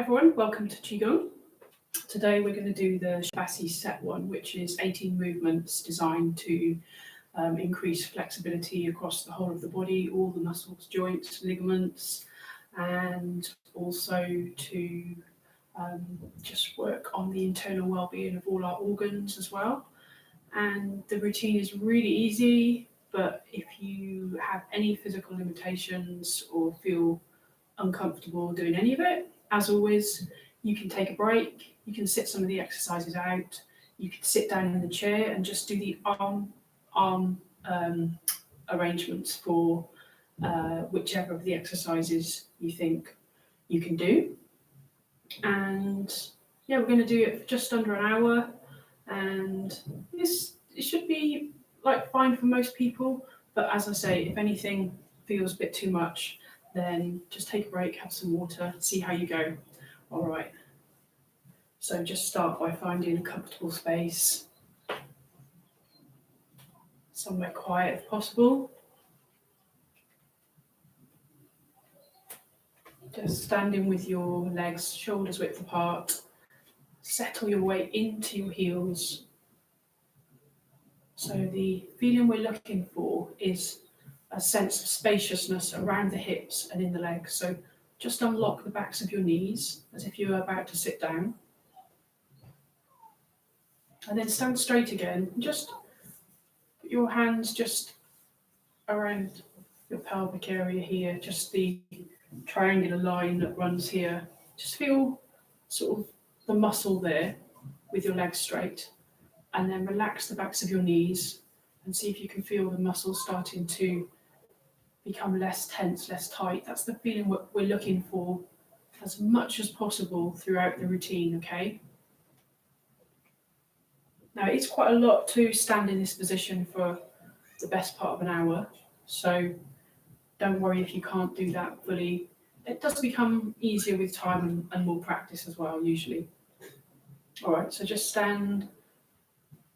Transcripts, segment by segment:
everyone, welcome to Qigong. Today we're going to do the Shibashi Set one, which is 18 movements designed to increase flexibility across the whole of the body, all the muscles, joints, ligaments, and also to just work on the internal well-being of all our organs as well. And the routine is really easy, but if you have any physical limitations or feel uncomfortable doing any of it, as always, you can take a break, you can sit some of the exercises out, you can sit down in the chair and just do the arm arrangements for whichever of the exercises you think you can do. And yeah, we're going to do it for just under an hour, and it should be like fine for most people, but as I say, if anything feels a bit too much, then just take a break, have some water, see how you go. All right. So just start by finding a comfortable space, somewhere quiet if possible. Just standing with your legs shoulders width apart. Settle your weight into your heels. So the feeling we're looking for is a sense of spaciousness around the hips and in the legs. So just unlock the backs of your knees as if you were about to sit down. And then stand straight again. Just put your hands just around your pelvic area here, just the triangular line that runs here. Just feel sort of the muscle there with your legs straight. And then relax the backs of your knees and see if you can feel the muscles starting to become less tense, less tight. That's the feeling we're looking for as much as possible throughout the routine, okay? Now, it's quite a lot to stand in this position for the best part of an hour, so don't worry if you can't do that fully. It does become easier with time and more practice as well, usually. All right, so just stand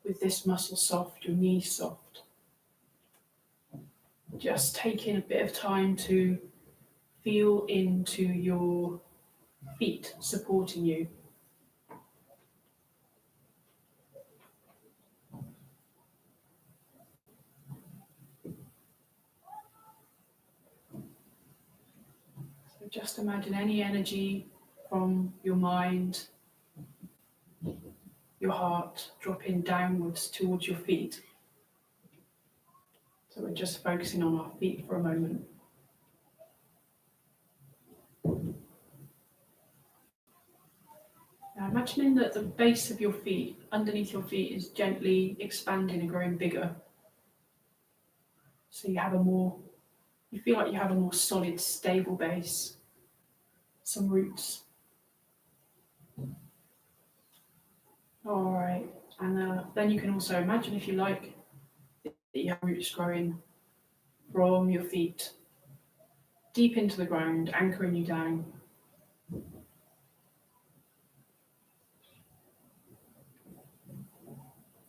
with this muscle soft, your knees soft. Just taking a bit of time to feel into your feet supporting you. So just imagine any energy from your mind, your heart, dropping downwards towards your feet. So we're just focusing on our feet for a moment. Now imagining that the base of your feet, underneath your feet, is gently expanding and growing bigger. So you feel like you have a more solid, stable base, some roots. All right, and then you can also imagine, if you like, that you have roots growing from your feet deep into the ground, anchoring you down.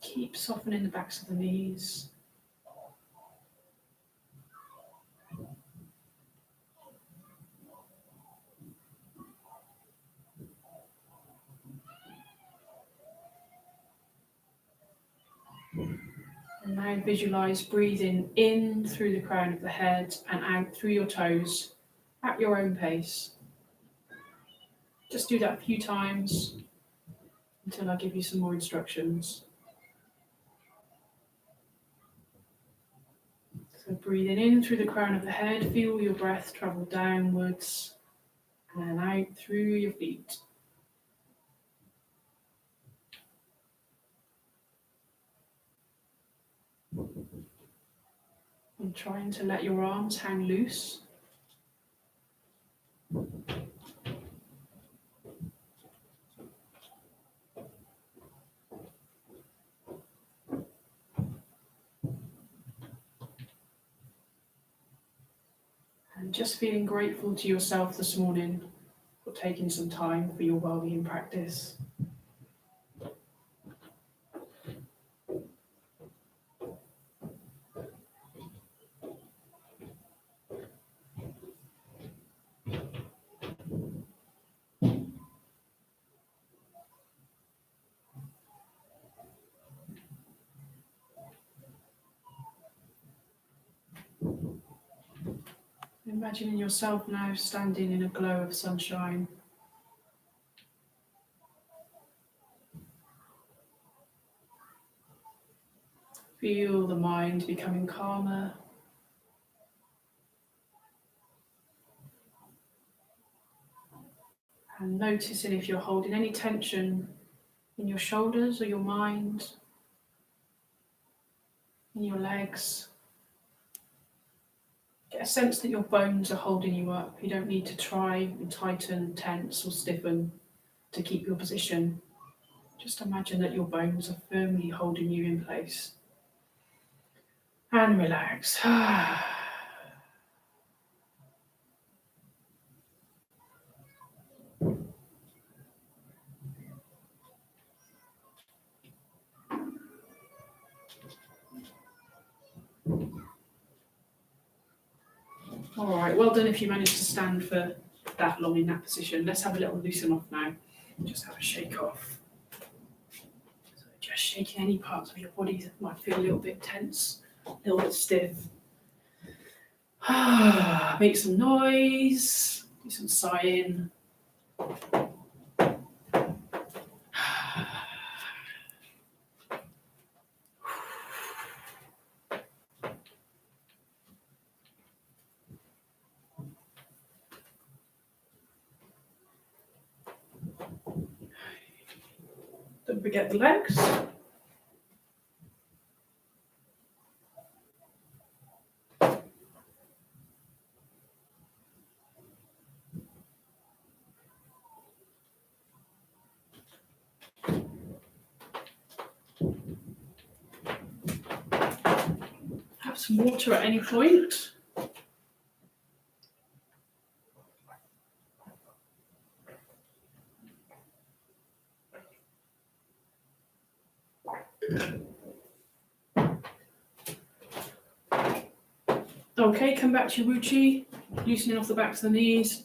Keep softening the backs of the knees. And now visualize breathing in through the crown of the head and out through your toes at your own pace. Just do that a few times until I give you some more instructions. So breathing in through the crown of the head, feel your breath travel downwards and out through your feet. And trying to let your arms hang loose. And just feeling grateful to yourself this morning for taking some time for your wellbeing practice. Imagining yourself now standing in a glow of sunshine. Feel the mind becoming calmer. And noticing if you're holding any tension in your shoulders or your mind, in your legs. Get a sense that your bones are holding you up. You don't need to try and tighten, tense or stiffen to keep your position. Just imagine that your bones are firmly holding you in place. And relax. All right, well done if you managed to stand for that long in that position. Let's have a little loosen off now. Just have a shake off. So just shaking any parts of your body that might feel a little bit tense, a little bit stiff. Make some noise, do some sighing. Don't forget the legs. Have some water at any point. Okay, come back to your Wuchi, loosening off the backs of the knees,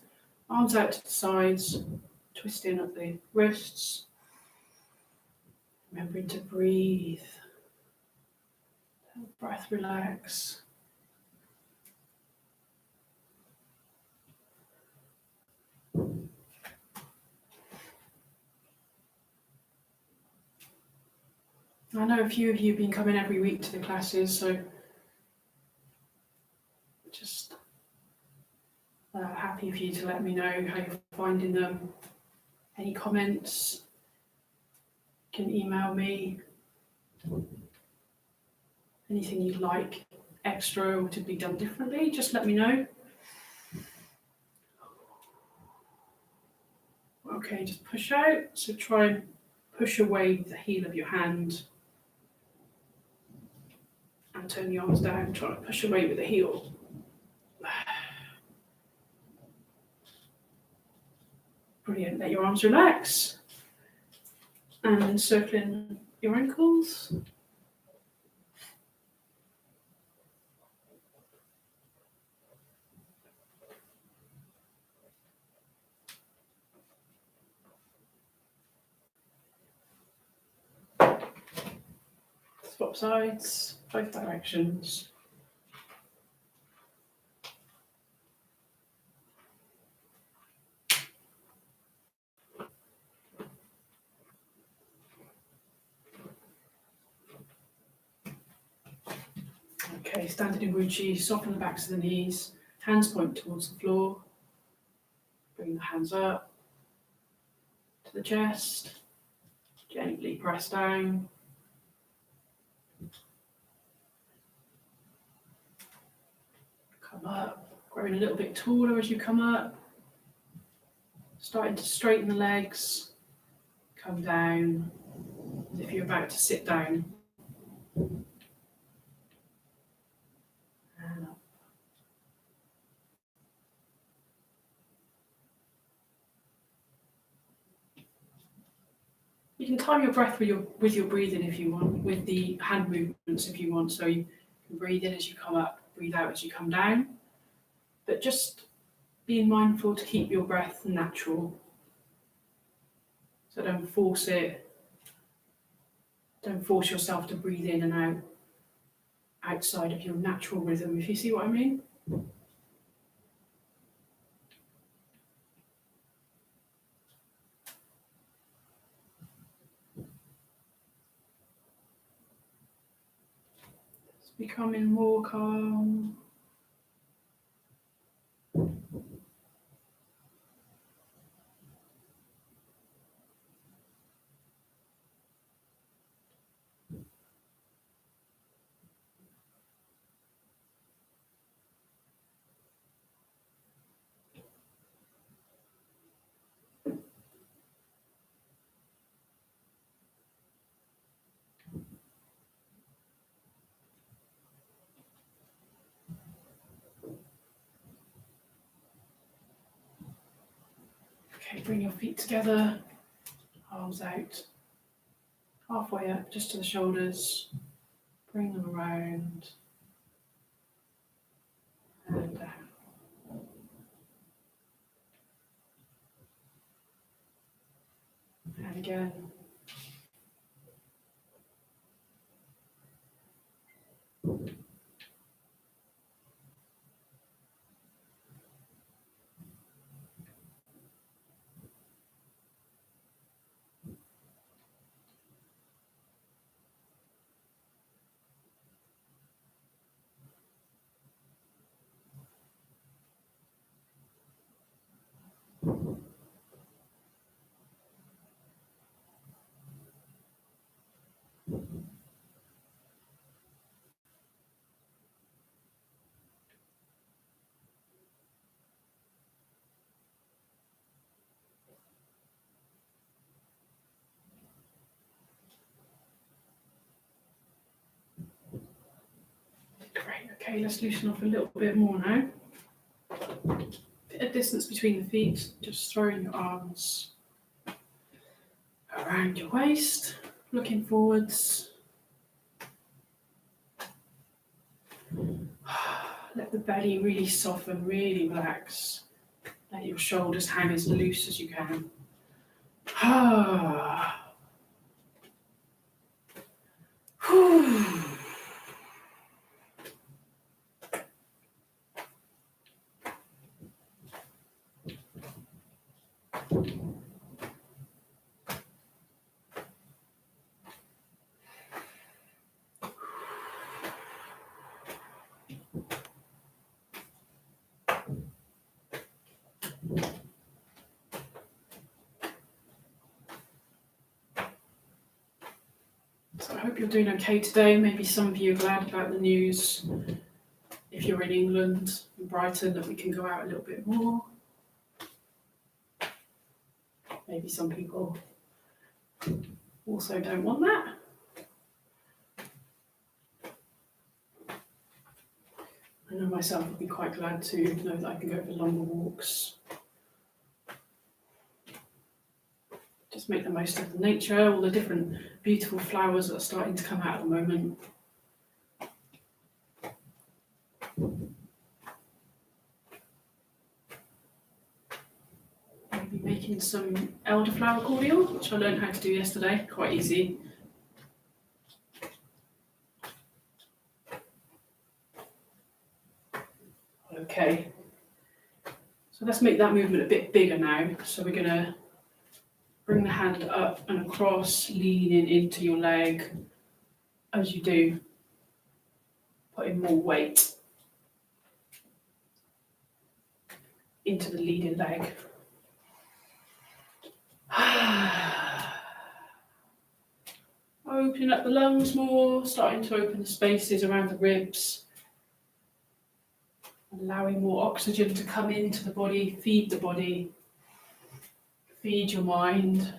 arms out to the sides, twisting up the wrists. Remembering to breathe. Let the breath relax. I know a few of you have been coming every week to the classes, so just happy for you to let me know how you're finding them. Any comments, you can email me. Anything you'd like extra or to be done differently, just let me know. Okay, just push out. So try and push away with the heel of your hand. And turn the arms down, try to push away with the heel. Brilliant, let your arms relax. And encircling your ankles. Swap sides, both directions. Okay, standing in Wuchi, soften the backs of the knees, hands point towards the floor. Bring the hands up to the chest, gently press down. Come up, growing a little bit taller as you come up. Starting to straighten the legs, come down as if you're about to sit down. And up. You can time your breath with your breathing if you want, with the hand movements if you want. So you can breathe in as you come up, breathe out as you come down. But just being mindful to keep your breath natural. So don't force it. Don't force yourself to breathe in and out outside of your natural rhythm, if you see what I mean. becoming more calm. Okay, bring your feet together, arms out, halfway up just to the shoulders. Bring them around and down. And again. Great, okay, let's loosen off a little bit more now. Bit of distance between the feet, just throwing your arms around your waist, looking forwards. Let the belly really soften, really relax. Let your shoulders hang as loose as you can. So I hope you're doing okay today. Maybe some of you are glad about the news. If you're in England, in Brighton, that we can go out a little bit more. Maybe some people also don't want that. I know myself would be quite glad to know that I can go for longer walks. Just make the most of the nature, all the different beautiful flowers that are starting to come out at the moment. Maybe making some elderflower cordial, which I learned how to do yesterday, quite easy. Okay, so let's make that movement a bit bigger now. So we're going to bring the hand up and across, leaning into your leg as you do, putting more weight into the leading leg. Opening up the lungs more, starting to open the spaces around the ribs, allowing more oxygen to come into the body, feed your mind.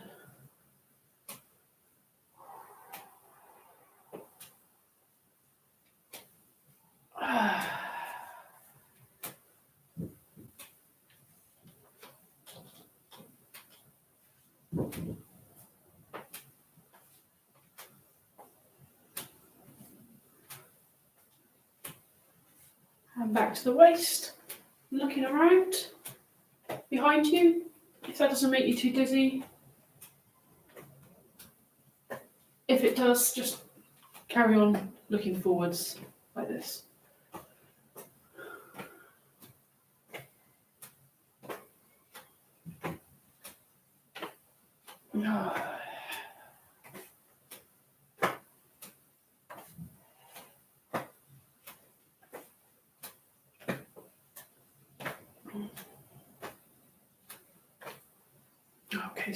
And back to the waist, looking around behind you, if that doesn't make you too dizzy. If it does, just carry on looking forwards like this.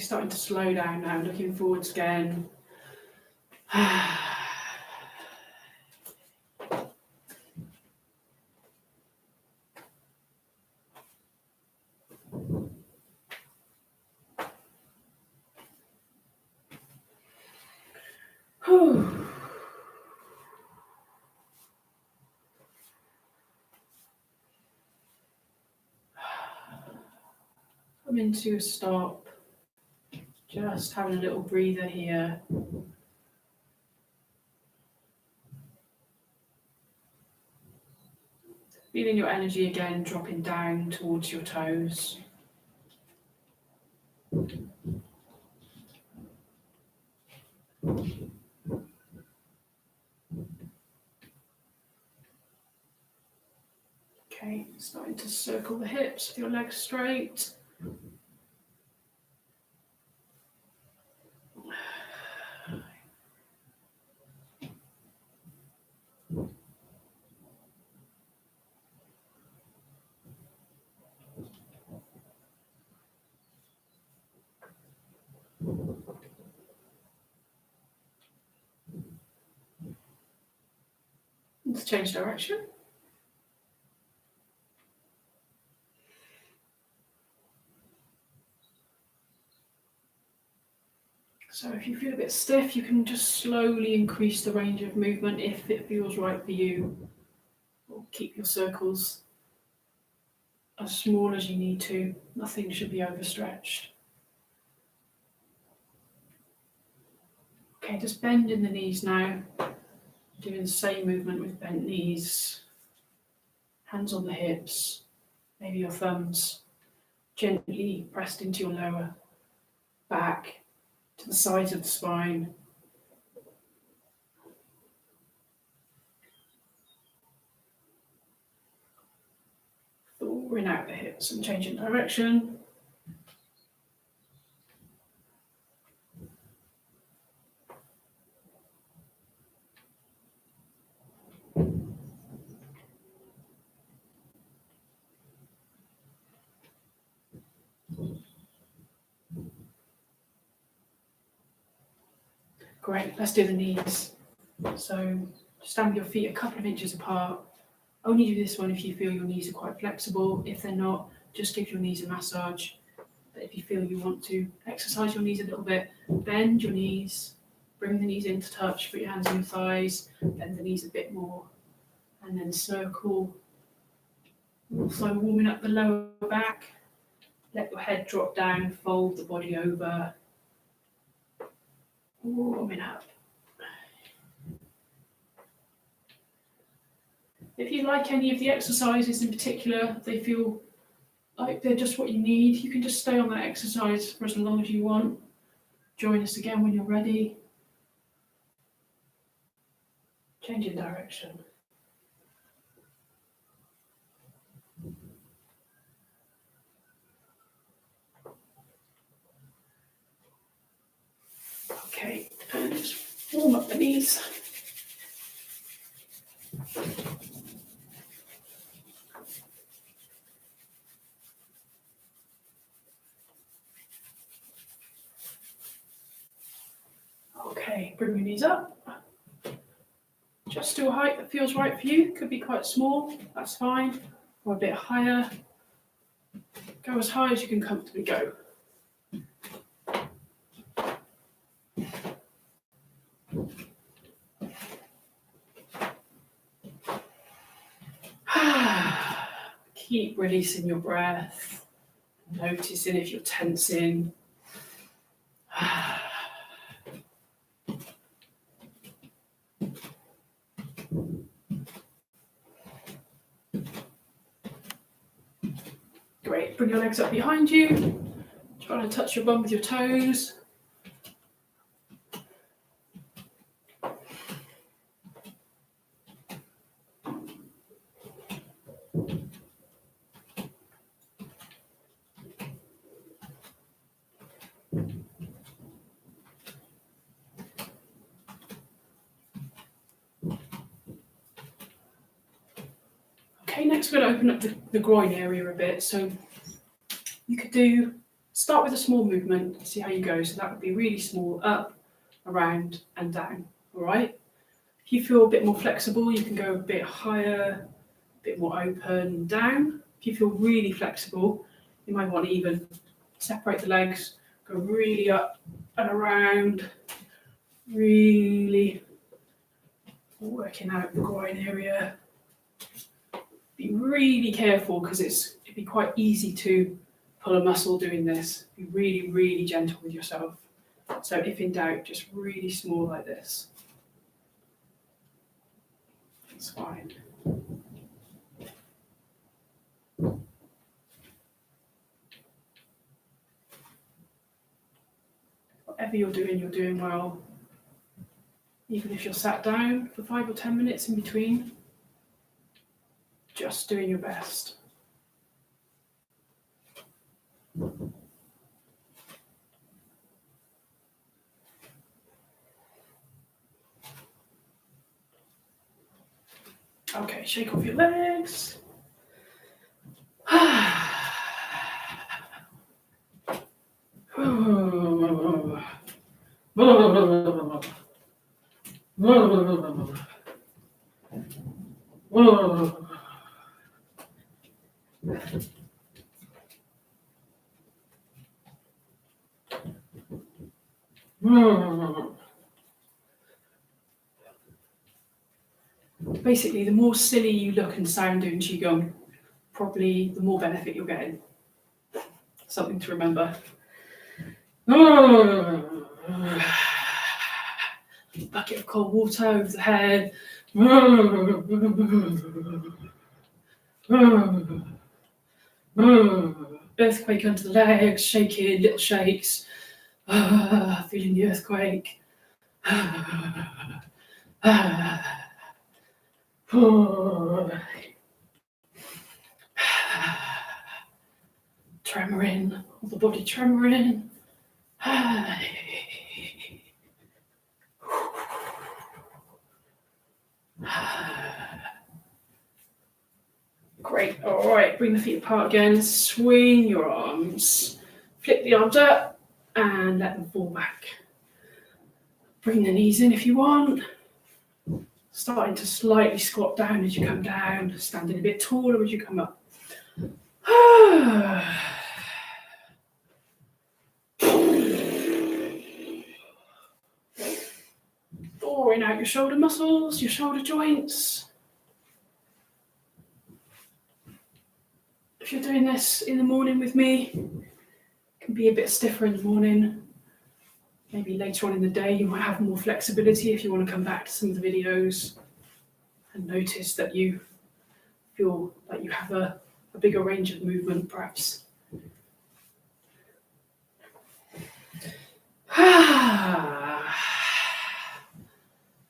starting to slow down now, looking forwards again. Come into a stop, just having a little breather here. Feeling your energy again dropping down towards your toes. Okay, starting to circle the hips with your legs straight. Let's change direction. So if you feel a bit stiff, you can just slowly increase the range of movement if it feels right for you. Or keep your circles as small as you need to. Nothing should be overstretched. Okay, just bend in the knees now. Doing the same movement with bent knees. Hands on the hips. Maybe your thumbs gently pressed into your lower back, to the sides of the spine. Thawing out the hips and changing direction. Great, let's do the knees. So stand with your feet a couple of inches apart. Only do this one if you feel your knees are quite flexible. If they're not, just give your knees a massage. But if you feel you want to exercise your knees a little bit, bend your knees, bring the knees into touch, put your hands on your thighs, bend the knees a bit more, and then circle. Also warming up the lower back. Let your head drop down, fold the body over. Warming up. If you like any of the exercises in particular, they feel like they're just what you need, you can just stay on that exercise for as long as you want. Join us again when you're ready. Changing direction. Okay, and just warm up the knees. Okay, bring your knees up. Just to a height that feels right for you. Could be quite small, that's fine. Or a bit higher. Go as high as you can comfortably go. Keep releasing your breath. Noticing if you're tensing. Great, bring your legs up behind you. Try to touch your bum with your toes. Okay, next we're going to open up the groin area a bit. So you could do Start with a small movement, see how you go. So that would be really small, up, around and down, all right? If you feel a bit more flexible, you can go a bit higher, a bit more open, down. If you feel really flexible, you might want to even separate the legs, go really up and around, really working out the groin area. Be really careful because it'd be quite easy to pull a muscle doing this. Be really, really gentle with yourself. So if in doubt, just really small like this. It's fine. Whatever you're doing well. Even if you're sat down for 5 or 10 minutes in between, just doing your best. Okay, shake off your legs. Basically, the more silly you look and sound doing Qigong, probably the more benefit you're getting. Something to remember. Bucket of cold water over the head. Earthquake under the legs, shaking, little shakes. Feeling the earthquake. Tremoring, all the body tremoring. Great, all right, bring the feet apart again, swing your arms, flip the arms up and let them fall back. Bring the knees in if you want. Starting to slightly squat down as you come down, standing a bit taller as you come up. Thawing out your shoulder muscles, your shoulder joints. If you're doing this in the morning with me, it can be a bit stiffer in the morning. Maybe later on in the day you might have more flexibility if you want to come back to some of the videos and notice that you feel like you have a bigger range of movement perhaps.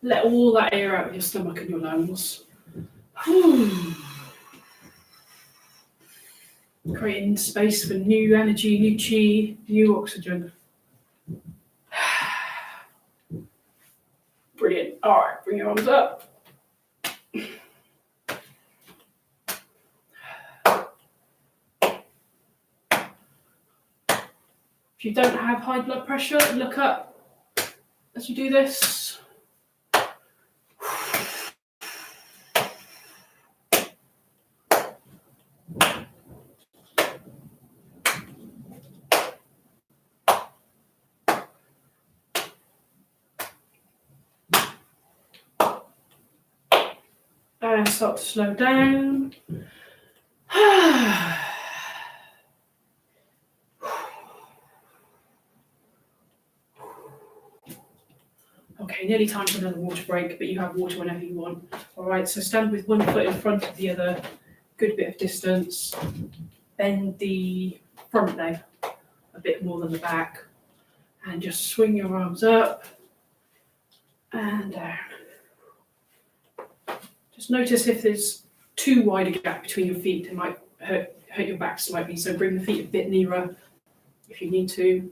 Let all that air out of your stomach and your lungs. Creating space for new energy, new chi, new oxygen. Brilliant. All right, bring your arms up. If you don't have high blood pressure, look up as you do this. And start to slow down. Okay, nearly time for another water break, but you have water whenever you want. All right, so stand with one foot in front of the other, good bit of distance. Bend the front leg a bit more than the back. And just swing your arms up and down. Just notice if there's too wide a gap between your feet, it might hurt your back slightly. So bring the feet a bit nearer if you need to.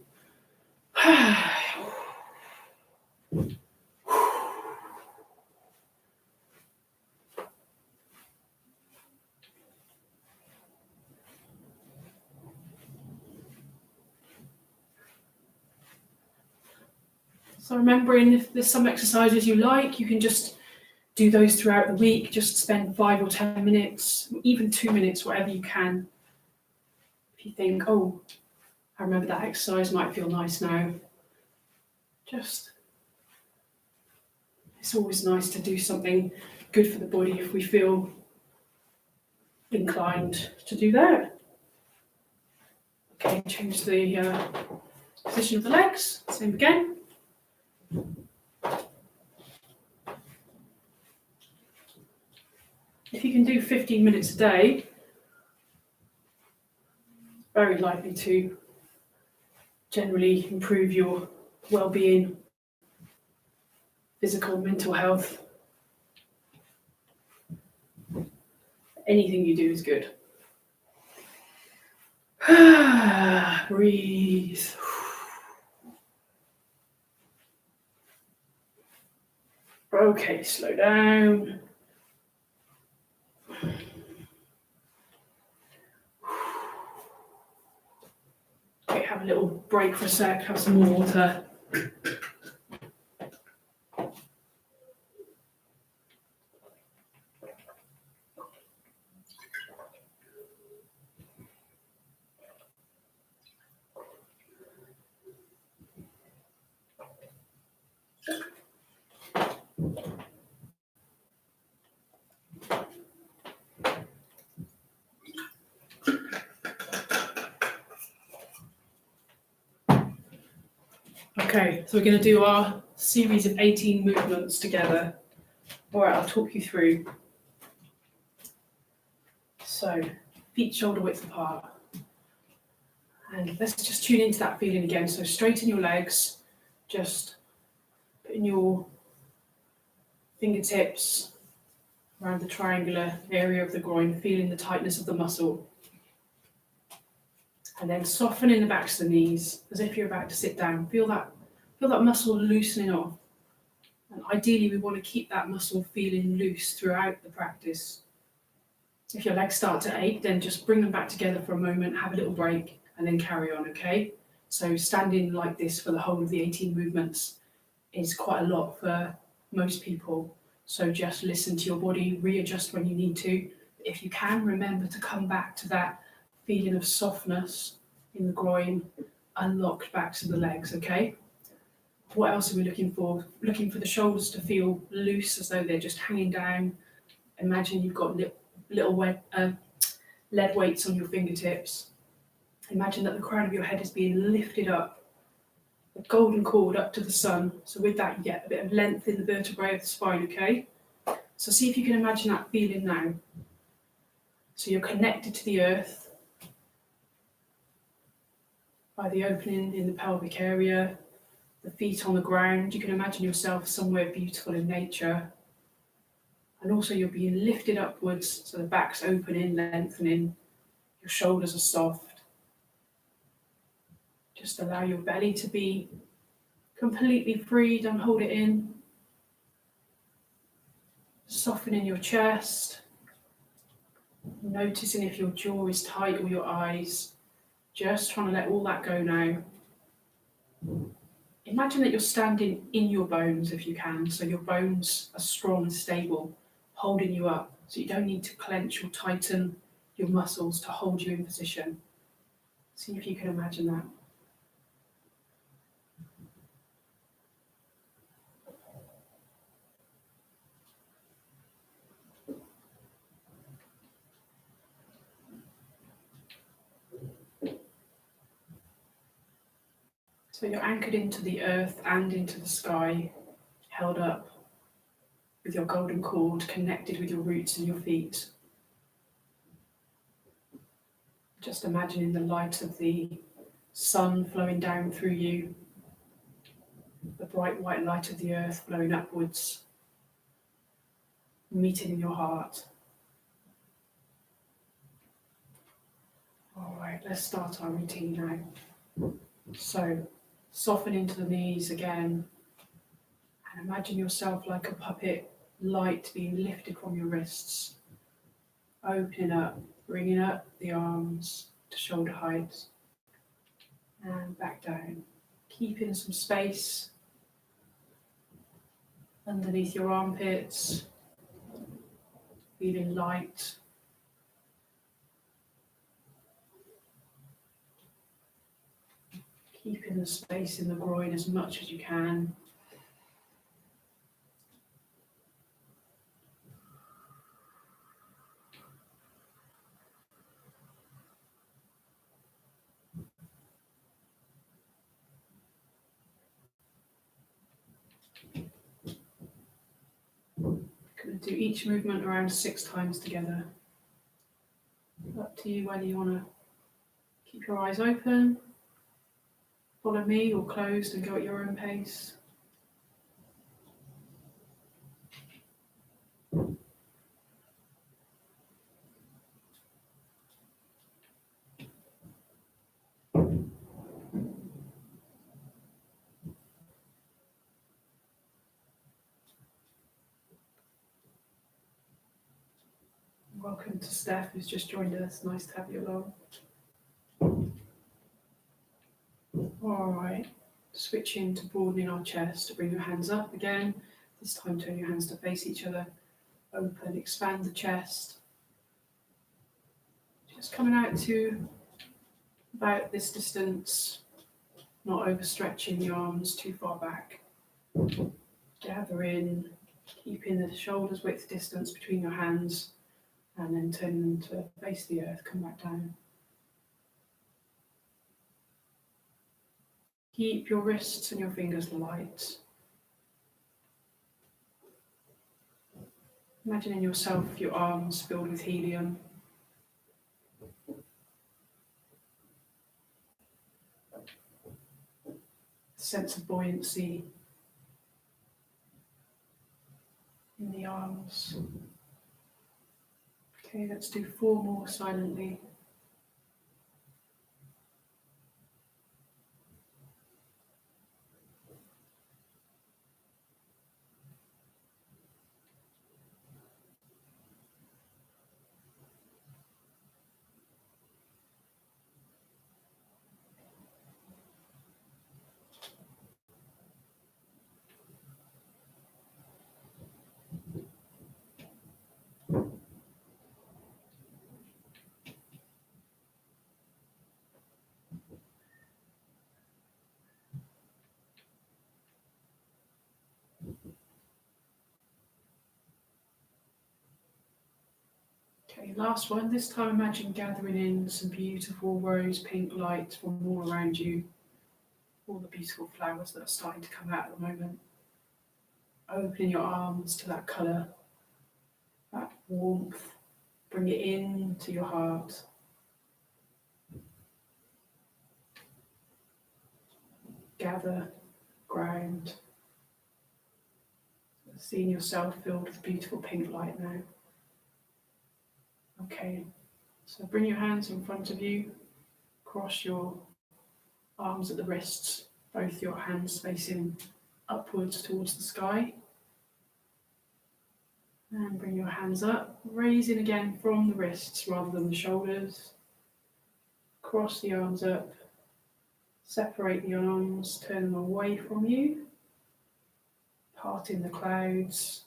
So remembering, if there's some exercises you like, you can just do those throughout the week. Just spend 5 or 10 minutes, even 2 minutes, whatever you can. If you think, oh, I remember that exercise might feel nice now. It's always nice to do something good for the body if we feel inclined to do that. Okay, change the position of the legs, same again. If you can do 15 minutes a day, very likely to generally improve your well-being, physical, mental health. Anything you do is good. Breathe. Okay, slow down. Okay, have a little break for a sec, have some more water. Okay, so we're going to do our series of 18 movements together. All right, I'll talk you through. So, feet shoulder width apart. And let's just tune into that feeling again. So straighten your legs, just putting your fingertips around the triangular area of the groin, feeling the tightness of the muscle. And then softening the backs of the knees as if you're about to sit down. Feel that muscle loosening off. And ideally we want to keep that muscle feeling loose throughout the practice. If your legs start to ache, then just bring them back together for a moment, have a little break, and then carry on, okay? So standing like this for the whole of the 18 movements is quite a lot for most people. So just listen to your body, readjust when you need to. If you can, remember to come back to that feeling of softness in the groin, unlocked backs of the legs, okay? What else are we looking for? Looking for the shoulders to feel loose, as though they're just hanging down. Imagine you've got little lead weights on your fingertips. Imagine that the crown of your head is being lifted up, the golden cord up to the sun. So with that, you get a bit of length in the vertebrae of the spine, okay? So see if you can imagine that feeling now. So you're connected to the earth by the opening in the pelvic area, the feet on the ground. You can imagine yourself somewhere beautiful in nature. And also you're being lifted upwards, so the back's opening, lengthening, your shoulders are soft. Just allow your belly to be completely free, don't hold it in. Softening your chest, noticing if your jaw is tight or your eyes. Just trying to let all that go now. Imagine that you're standing in your bones if you can, so your bones are strong and stable, holding you up, so you don't need to clench or tighten your muscles to hold you in position. See if you can imagine that. So you're anchored into the earth and into the sky, held up with your golden cord, connected with your roots and your feet. Just imagining the light of the sun flowing down through you, the bright white light of the earth flowing upwards, meeting in your heart. All right, let's start our routine now. So, soften into the knees again, and imagine yourself like a puppet, light being lifted from your wrists, opening up, bringing up the arms to shoulder height, and back down, keeping some space underneath your armpits, feeling light. Keeping the space in the groin as much as you can. Going to do each movement around 6 times together. Up to you whether you want to keep your eyes open, follow me, or closed and go at your own pace. Welcome to Steph, who's just joined us. Nice to have you along. All right, switching to broadening our chest. To bring your hands up again. This time turn your hands to face each other. Open, expand the chest. Just coming out to about this distance, not overstretching the arms too far back. Gather in, keeping the shoulders width distance between your hands, and then turn them to face the earth, come back down. Keep your wrists and your fingers light. Imagining yourself, your arms filled with helium. Sense of buoyancy in the arms. Okay, let's do 4 more silently. Okay, last one. This time imagine gathering in some beautiful rose pink light from all around you. All the beautiful flowers that are starting to come out at the moment. Opening your arms to that colour, that warmth. Bring it into your heart. Gather, ground. Seeing yourself filled with beautiful pink light now. Okay, so bring your hands in front of you, cross your arms at the wrists, both your hands facing upwards towards the sky. And bring your hands up, raising again from the wrists rather than the shoulders. Cross the arms up, separate the arms, turn them away from you, parting the clouds.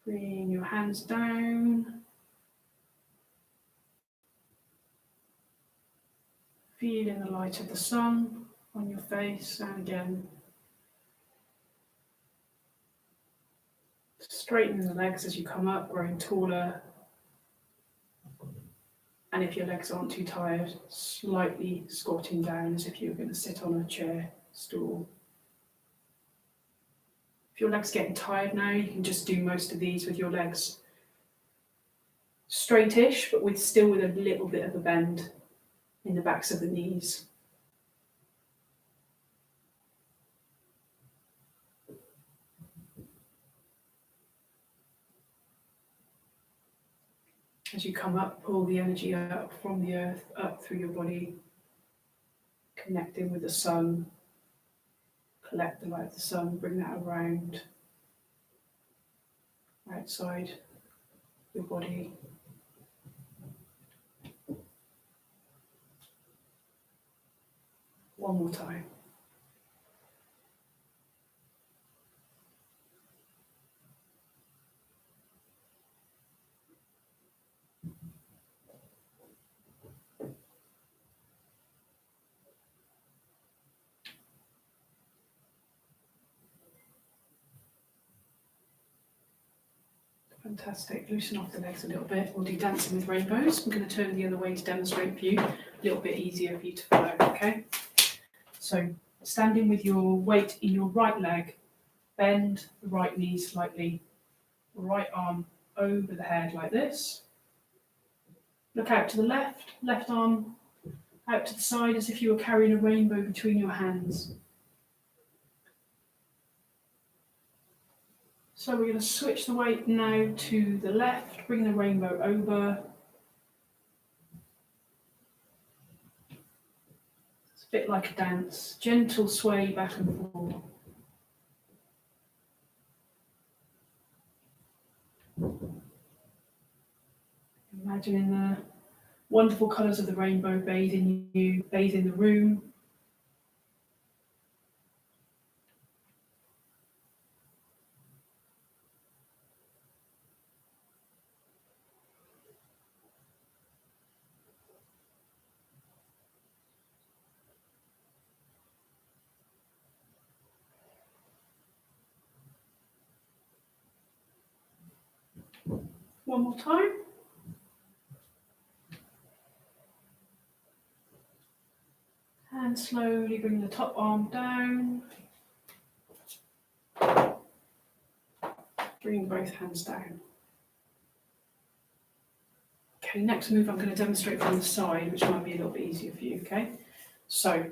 Bring your hands down. Feeling the light of the sun on your face, and again, straightening the legs as you come up, growing taller. And if your legs aren't too tired, slightly squatting down as if you were going to sit on a chair, stool. If your legs are getting tired now, you can just do most of these with your legs straightish, but still with a little bit of a bend in the backs of the knees. As you come up, pull the energy up from the earth, up through your body, connecting with the sun. Collect the light of the sun, bring that around, outside your body. One more time. Fantastic. Loosen off the legs a little bit. We'll do dancing with rainbows. I'm going to turn the other way to demonstrate for you. A little bit easier for you to follow, okay? So standing with your weight in your right leg, bend the right knee slightly, right arm over the head like this. Look out to the left arm out to the side as if you were carrying a rainbow between your hands. So we're going to switch the weight now to the left, bring the rainbow over. It's a bit like a dance, gentle sway back and forth. Imagining the wonderful colours of the rainbow bathing you, bathing the room. One more time. And slowly bring the top arm down. Bring both hands down. Okay, next move I'm going to demonstrate from the side, which might be a little bit easier for you, okay? So,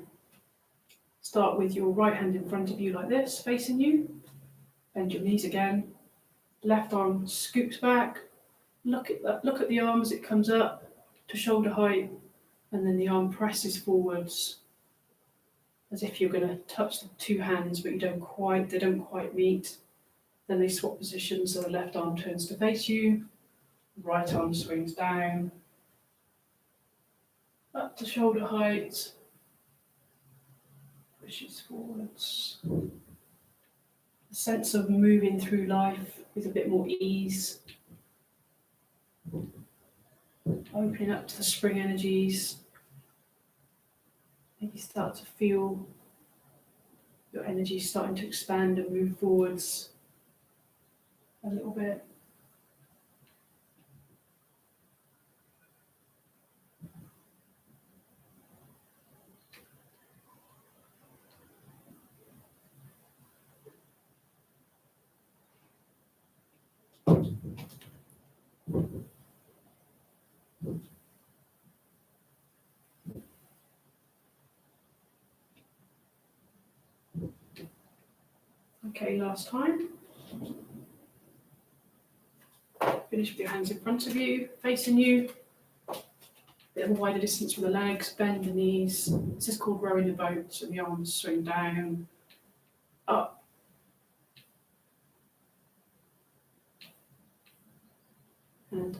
start with your right hand in front of you like this, facing you. Bend your knees again. Left arm scoops back. Look at the arm as it comes up to shoulder height, and then the arm presses forwards as if you're going to touch the two hands, but they don't quite meet. Then they swap positions, so the left arm turns to face you, right arm swings down, up to shoulder height, pushes forwards. A sense of moving through life with a bit more ease. Opening up to the spring energies. Maybe start to feel your energy starting to expand and move forwards a little bit. Okay, last time. Finish with your hands in front of you, facing you. Bit of a wider distance from the legs, bend the knees. This is called rowing the boat, so the arms swing down, up, and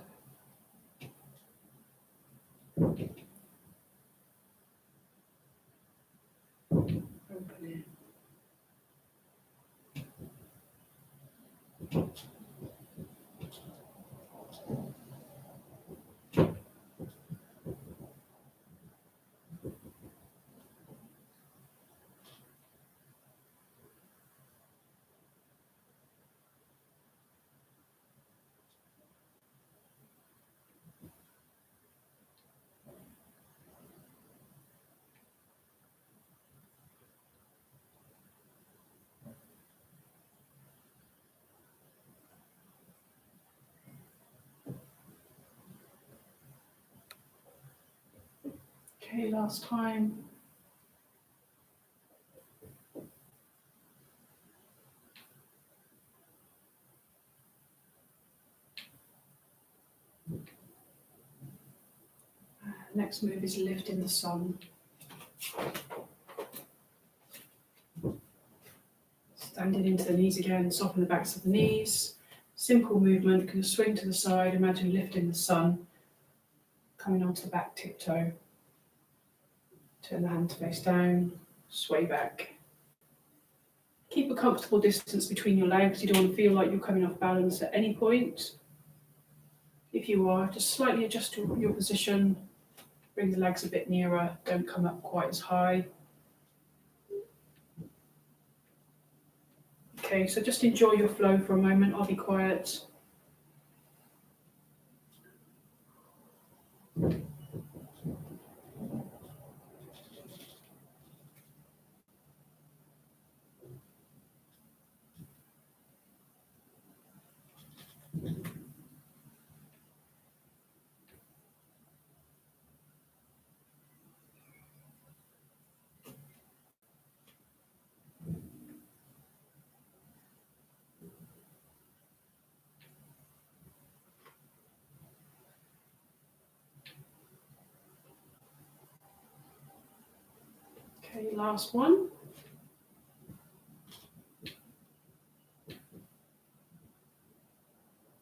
open it. Okay, last time. Next move is lift in the sun. Standing into the knees again, soften the backs of the knees. Simple movement, can swing to the side, imagine lifting the sun, coming onto the back tiptoe. Turn the hand to face down, sway back. Keep a comfortable distance between your legs, you don't want to feel like you're coming off balance at any point. If you are, just slightly adjust your position, bring the legs a bit nearer, don't come up quite as high. Okay, so just enjoy your flow for a moment, I'll be quiet. Okay, last one.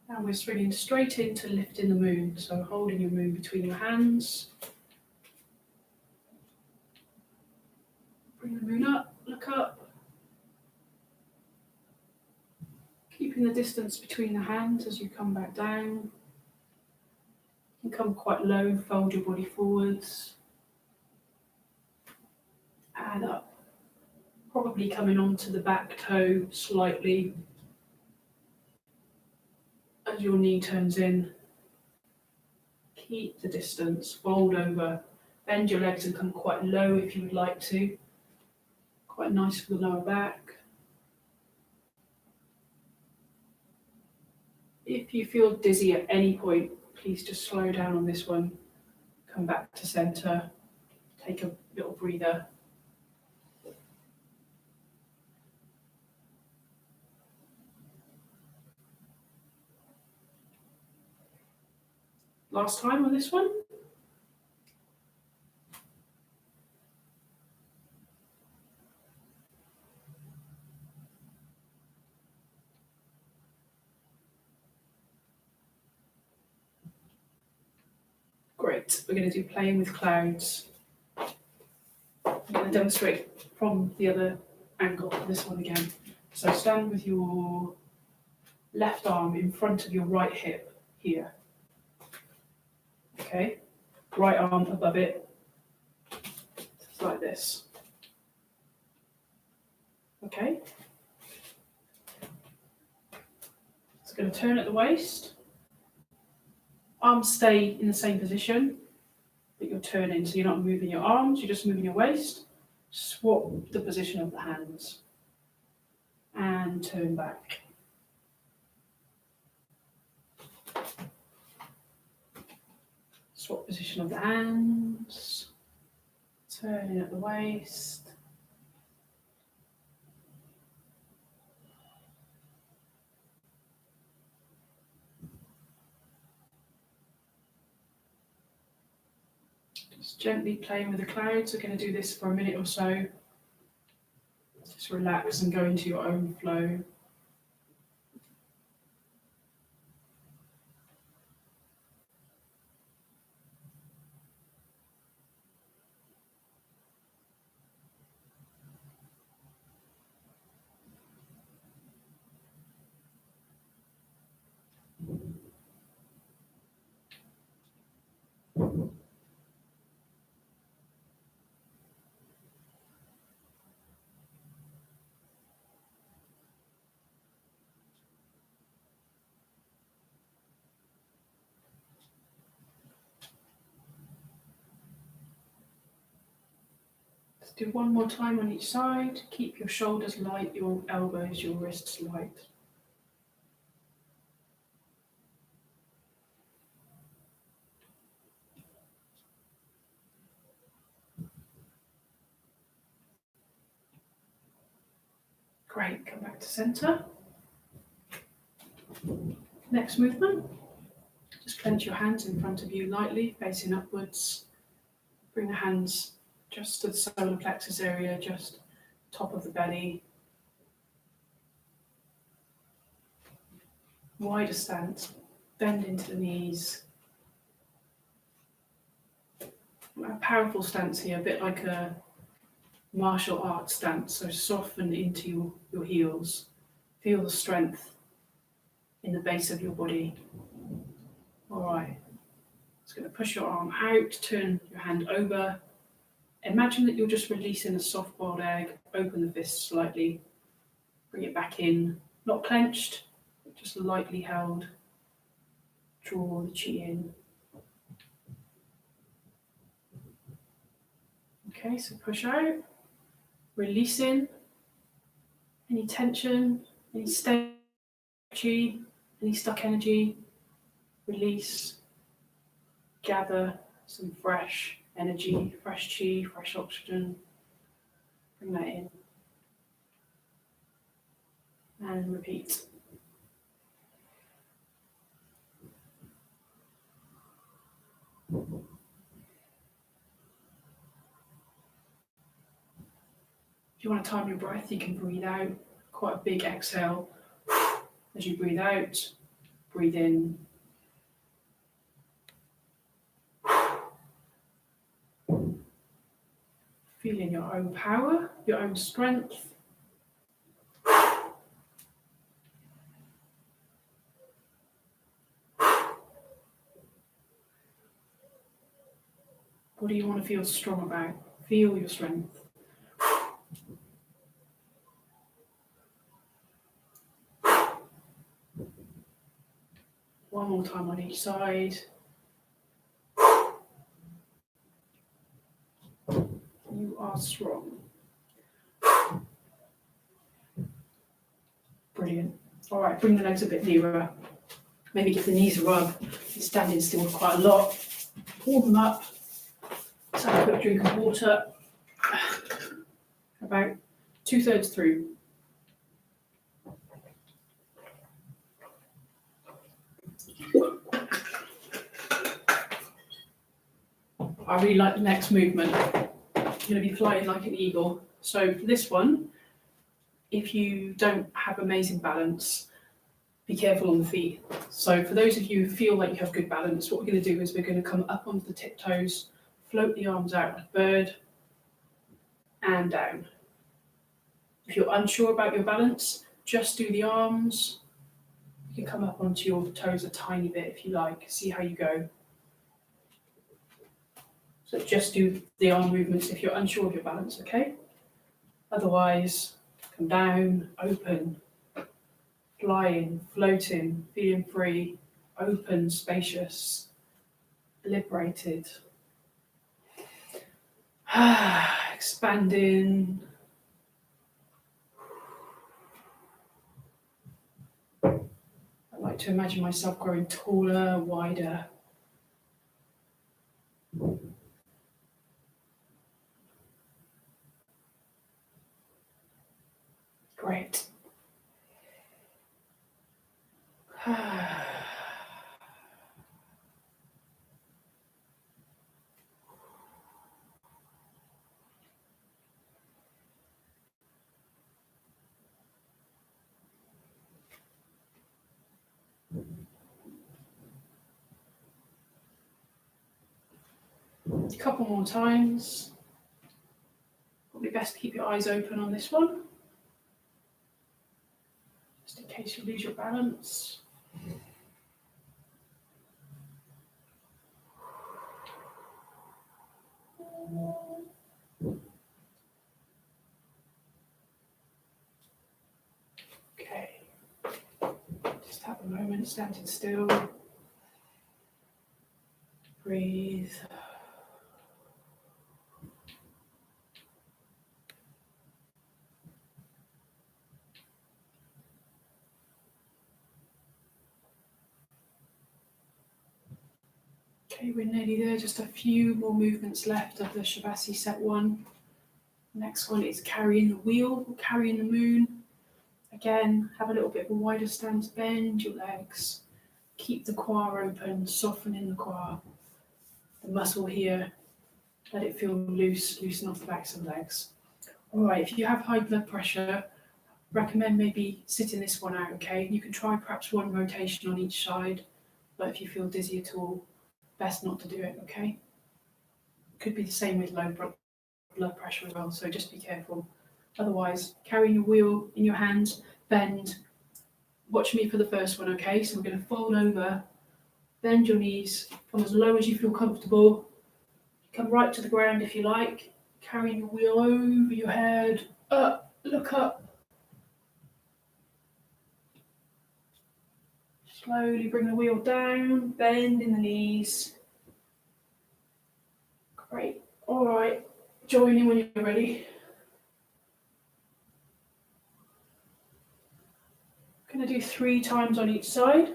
And we're swinging straight into lifting the moon. So holding your moon between your hands. Bring the moon up, look up. Keeping the distance between the hands as you come back down. You can come quite low, fold your body forwards. And up. Probably coming onto the back toe slightly as your knee turns in. Keep the distance, fold over, bend your legs and come quite low if you would like to. Quite nice for the lower back. If you feel dizzy at any point, please just slow down on this one. Come back to center, take a little breather. Last time on this one. Great, we're going to do playing with clouds. I'm going to demonstrate from the other angle, this one again. So stand with your left arm in front of your right hip here. Okay, right arm above it, just like this. Okay, it's going to turn at the waist. Arms stay in the same position, but you're turning, so you're not moving your arms, you're just moving your waist. Swap the position of the hands and turn back. Swap position of the hands, turning at the waist. Just gently playing with the clouds. We're going to do this for a minute or so. Just relax and go into your own flow. Let's do one more time on each side. Keep your shoulders light, your elbows, your wrists light. Great, come back to center. Next movement, just clench your hands in front of you lightly, facing upwards. Bring the hands just to the solar plexus area, just top of the belly. Wider stance, bend into the knees. A powerful stance here, a bit like a martial arts stance, so soften into your heels. Feel the strength in the base of your body. All right, just going to push your arm out, turn your hand over. Imagine that you're just releasing a soft-boiled egg. Open the fist slightly, bring it back in, not clenched, just lightly held. Draw the chi in. Okay, so push out, releasing any tension, any stay chi, any stuck energy. Release, gather some fresh energy, fresh chi, fresh oxygen. Bring that in. And repeat. you want to time your breath, you can breathe out, quite a big exhale. As you breathe out, breathe in. Feeling your own power, your own strength. What do you want to feel strong about? Feel your strength. One more time on each side. You are strong. Brilliant. All right, bring the legs a bit nearer. Maybe give the knees a rub. You're standing still quite a lot. Pull them up. Let's have a quick drink of water. About 2/3 through. I really like the next movement. You're going to be flying like an eagle. So for this one, if you don't have amazing balance, be careful on the feet. So for those of you who feel like you have good balance, what we're going to do is we're going to come up onto the tiptoes, float the arms out like a bird, and down. If you're unsure about your balance, just do the arms. You can come up onto your toes a tiny bit if you like. See how you go. So just do the arm movements if you're unsure of your balance, okay? Otherwise, come down, open, flying, floating, feeling free, open, spacious, liberated. Expanding. I like to imagine myself growing taller, wider. Great. A couple more times. Probably best to keep your eyes open on this one, just in case you lose your balance. Okay, just have a moment standing still. Breathe. Okay, we're nearly there, just a few more movements left of the Shibashi Set 1. Next one is carrying the wheel, or carrying the moon. Again, have a little bit of a wider stance, bend your legs, keep the quad open, softening the quad. The muscle here, let it feel loose, loosen off the backs of the legs. All right, if you have high blood pressure, recommend maybe sitting this one out, okay? You can try perhaps one rotation on each side, but if you feel dizzy at all, best not to do it, okay? Could be the same with low blood pressure as well, so just be careful. Otherwise, carrying your wheel in your hands, bend. Watch me for the first one, okay? So we're going to fold over, bend your knees, come as low as you feel comfortable. Come right to the ground if you like. Carrying your wheel over your head, up, look up. Slowly bring the wheel down, bend in the knees. Great. All right, join in when you're ready. I'm going to do 3 times on each side.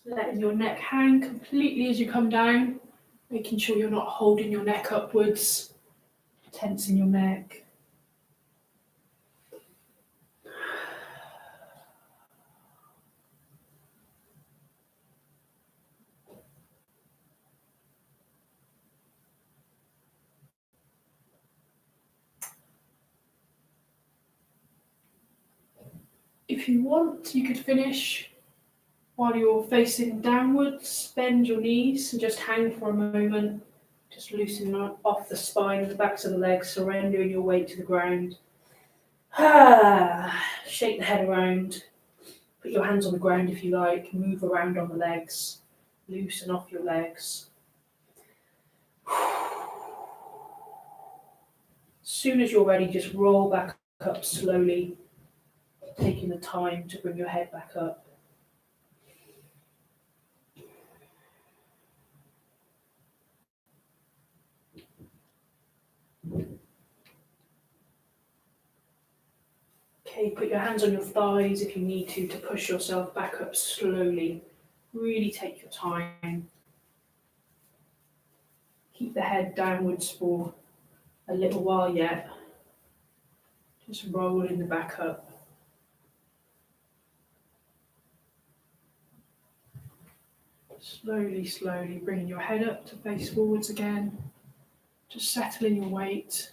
Letting your neck hang completely as you come down, making sure you're not holding your neck upwards. Tensing your neck. If you want, you could finish while you're facing downwards. Bend your knees and just hang for a moment. Just loosen off the spine and the backs of the legs, surrendering your weight to the ground. Shake the head around. Put your hands on the ground if you like. Move around on the legs. Loosen off your legs. As soon as you're ready, just roll back up slowly, taking the time to bring your head back up. Okay, put your hands on your thighs if you need to push yourself back up slowly. Really take your time. Keep the head downwards for a little while yet. Just rolling the back up. Slowly, slowly bringing your head up to face forwards again. Just settling your weight.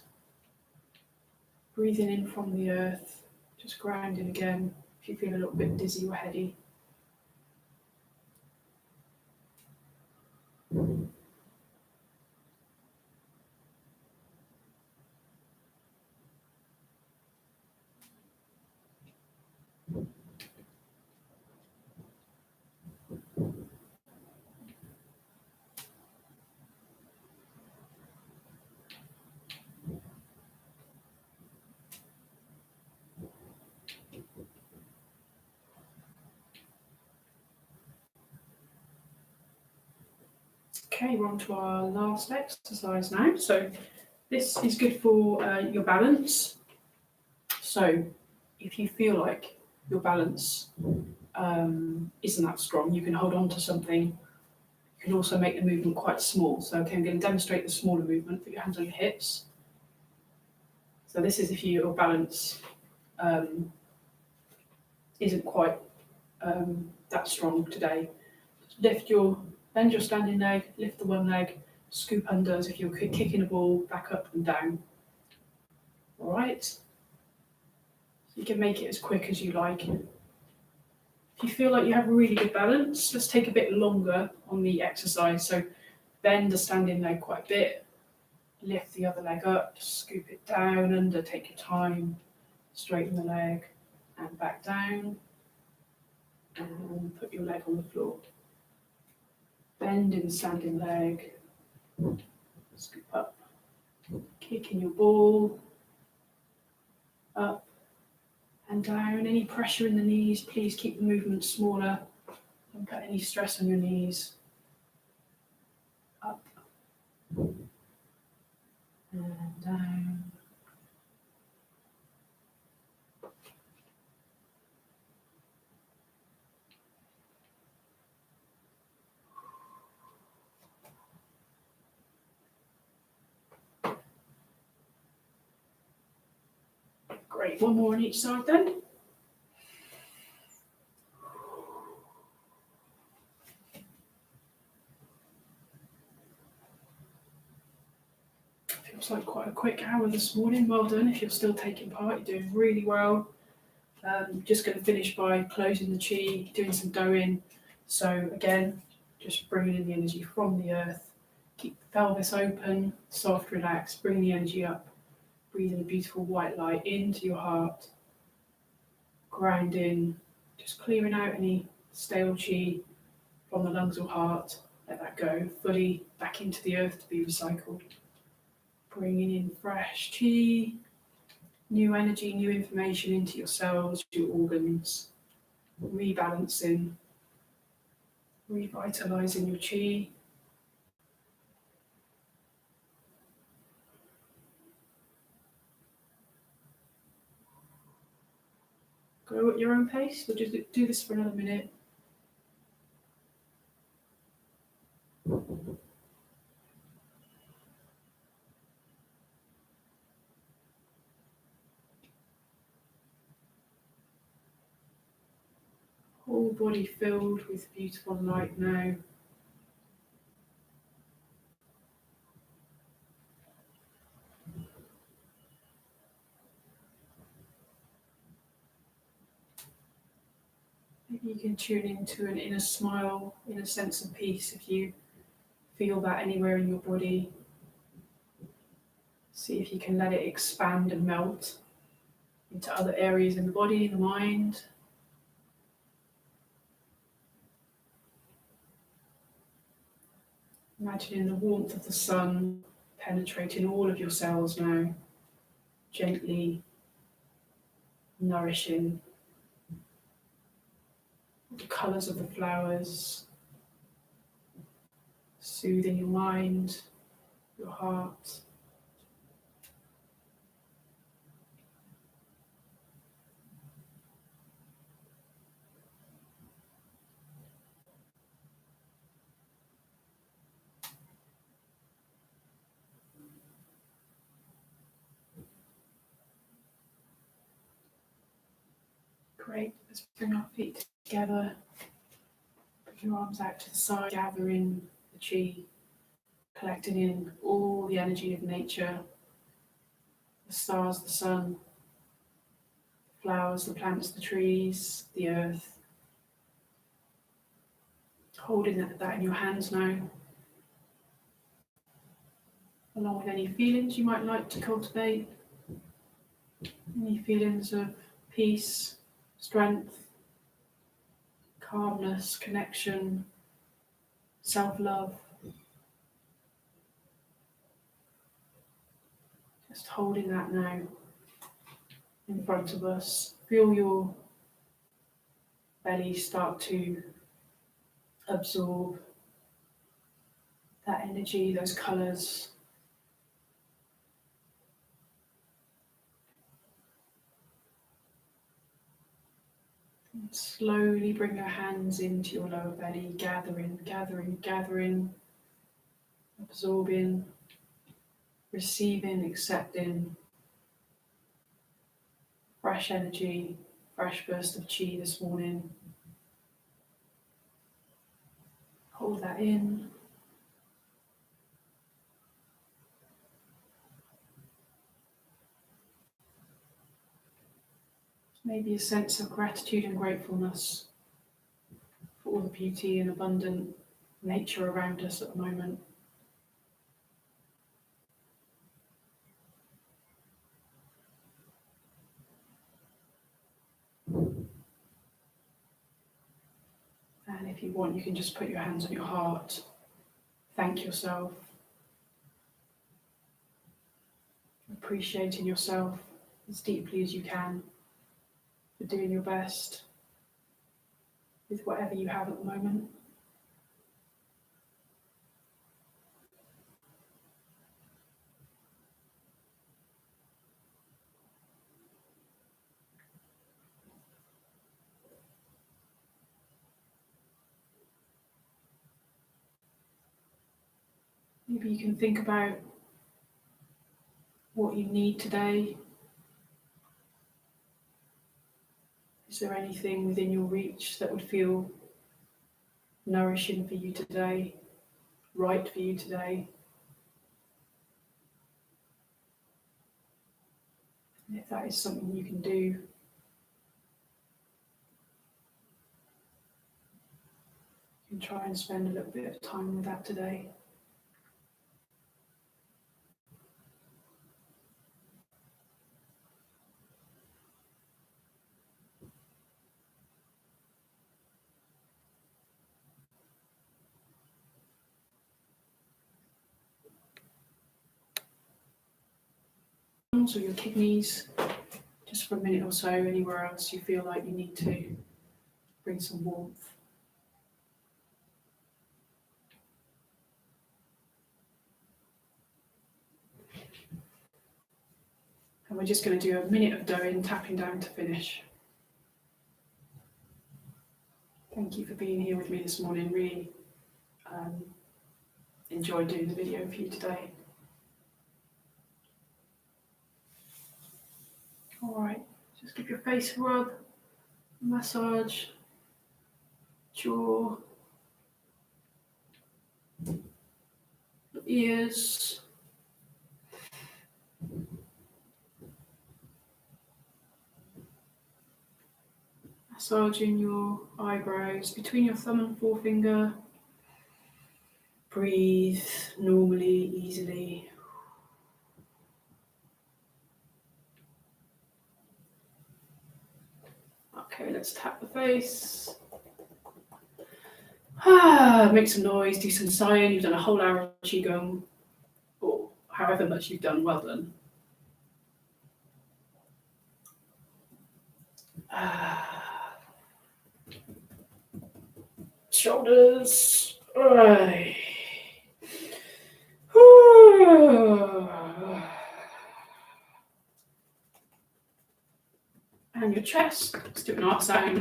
Breathing in from the earth. Just grounding again if you feel a little bit dizzy or heady. Okay, we're on to our last exercise now. So this is good for your balance. So if you feel like your balance isn't that strong, you can hold on to something. You can also make the movement quite small. So okay, I'm going to demonstrate the smaller movement. Put your hands on your hips. So this is if your balance isn't quite that strong today. Bend your standing leg, lift the one leg, scoop under as if you're kicking a ball back up and down. All right? You can make it as quick as you like. If you feel like you have really good balance, let's take a bit longer on the exercise. So bend the standing leg quite a bit, lift the other leg up, scoop it down under, take your time, straighten the leg and back down, and put your leg on the floor. Bend in the standing leg, scoop up, kicking your ball, up and down. Any pressure in the knees, please keep the movement smaller. Don't put any stress on your knees. Up and down. Great, one more on each side then. Feels like quite a quick hour this morning. Well done. If you're still taking part, you're doing really well. Just going to finish by closing the chi, doing some doing. So again, just bringing in the energy from the earth. Keep the pelvis open, soft, relaxed. Bring the energy up. Breathing a beautiful white light into your heart. Grounding, just clearing out any stale chi from the lungs or heart. Let that go fully back into the earth to be recycled. Bringing in fresh chi, new energy, new information into your cells, your organs. Rebalancing, revitalizing your chi. Go at your own pace. We'll just do this for another minute. full body filled with beautiful light now. Maybe you can tune into an inner smile, inner sense of peace if you feel that anywhere in your body. See if you can let it expand and melt into other areas in the body, the mind. Imagining the warmth of the sun penetrating all of your cells now, gently nourishing the colours of the flowers, soothing your mind, your heart. Great. Let's bring our feet together. Put your arms out to the side, gathering the chi, collecting in all the energy of nature, the stars, the sun, the flowers, the plants, the trees, the earth. Holding that in your hands now, along with any feelings you might like to cultivate, any feelings of peace, strength, calmness, connection, self-love. Just holding that now in front of us. Feel your belly start to absorb that energy, those colours. And slowly bring your hands into your lower belly, gathering, gathering, gathering, absorbing, receiving, accepting fresh energy, fresh burst of chi this morning. Hold that in. Maybe a sense of gratitude and gratefulness for all the beauty and abundant nature around us at the moment. And if you want, you can just put your hands on your heart. Thank yourself. Appreciating yourself as deeply as you can for doing your best with whatever you have at the moment. Maybe you can think about what you need today. Is there anything within your reach that would feel nourishing for you today, right for you today? And if that is something you can do, you can try and spend a little bit of time with that today. Or your kidneys, just for a minute or so, anywhere else you feel like you need to bring some warmth. And we're just going to do a minute of doing, tapping down to finish. Thank you for being here with me this morning. Really enjoyed doing the video for you today. All right, just give your face a rub, massage, jaw, ears, massaging your eyebrows between your thumb and forefinger. Breathe normally, easily. Okay, let's tap the face. Make some noise, do some sighing. You've done a whole hour of Qigong, or however much you've done, well done. Shoulders. Right. And your chest. Let's do an arc sound.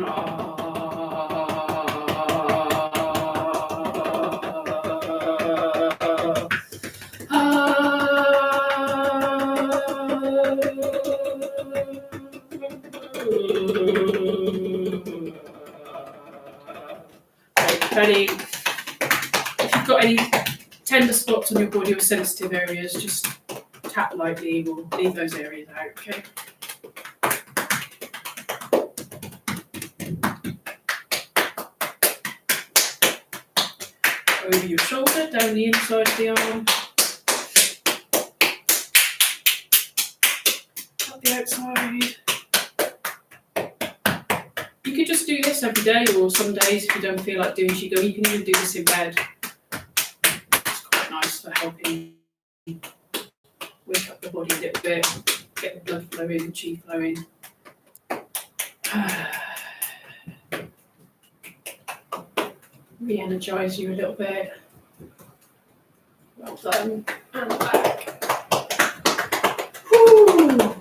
Ready? If you've got any tender spots on your body or sensitive areas, just tap lightly or leave those areas out, okay? Over your shoulder, down the inside of the arm. Up the outside. You could just do this every day, or some days if you don't feel like doing Qigong, you can even do this in bed. It's quite nice for helping wake up the body a little bit, get the blood flowing, Qi flowing. Re-energise you a little bit. Well done. And back. Woo.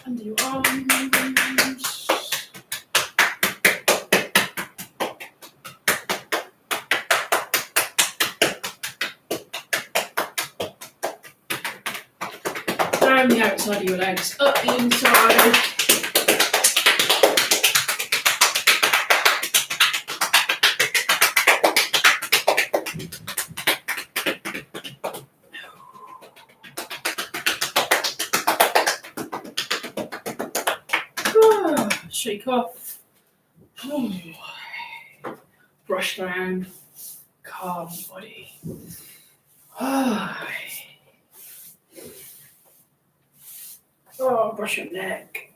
Under your arms. Down the outside of your legs, up the inside. Shake off. Brush down. Calm the body. Brush your neck.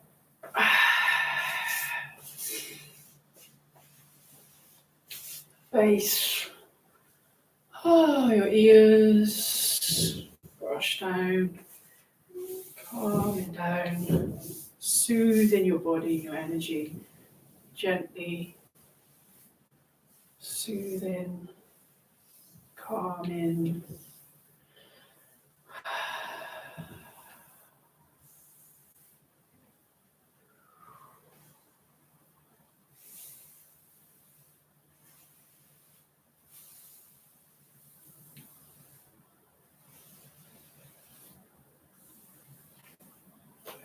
Face. Your ears. Brush down. Calming down. Soothing your body, your energy. Gently. Soothing. Calming.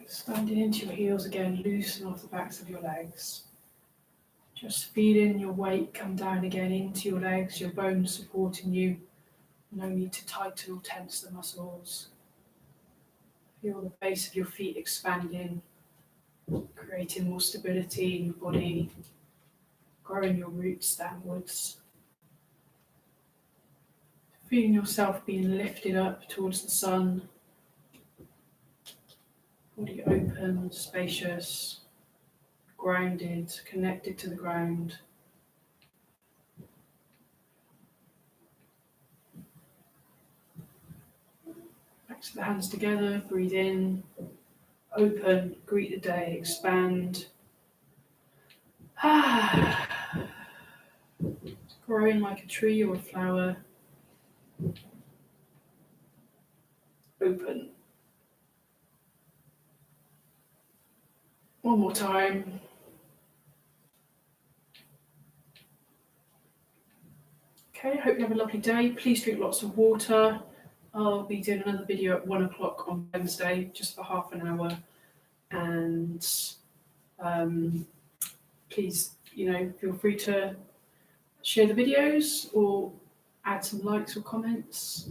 Standing into your heels again, loosen off the backs of your legs. Just feeling your weight come down again into your legs, your bones supporting you. No need to tighten or tense the muscles. Feel the base of your feet expanding, creating more stability in your body, growing your roots downwards. Feeling yourself being lifted up towards the sun. Body open, spacious, grounded, connected to the ground. Backs of the hands together, breathe in, open, greet the day, expand. Growing like a tree or a flower. Open. One more time. Okay, I hope you have a lovely day. Please drink lots of water. I'll be doing another video at 1 o'clock on Wednesday, just for half an hour. And please, feel free to share the videos or add some likes or comments.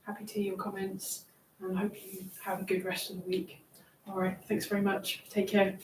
Happy to hear your comments, and I hope you have a good rest of the week. All right, thanks very much. Take care.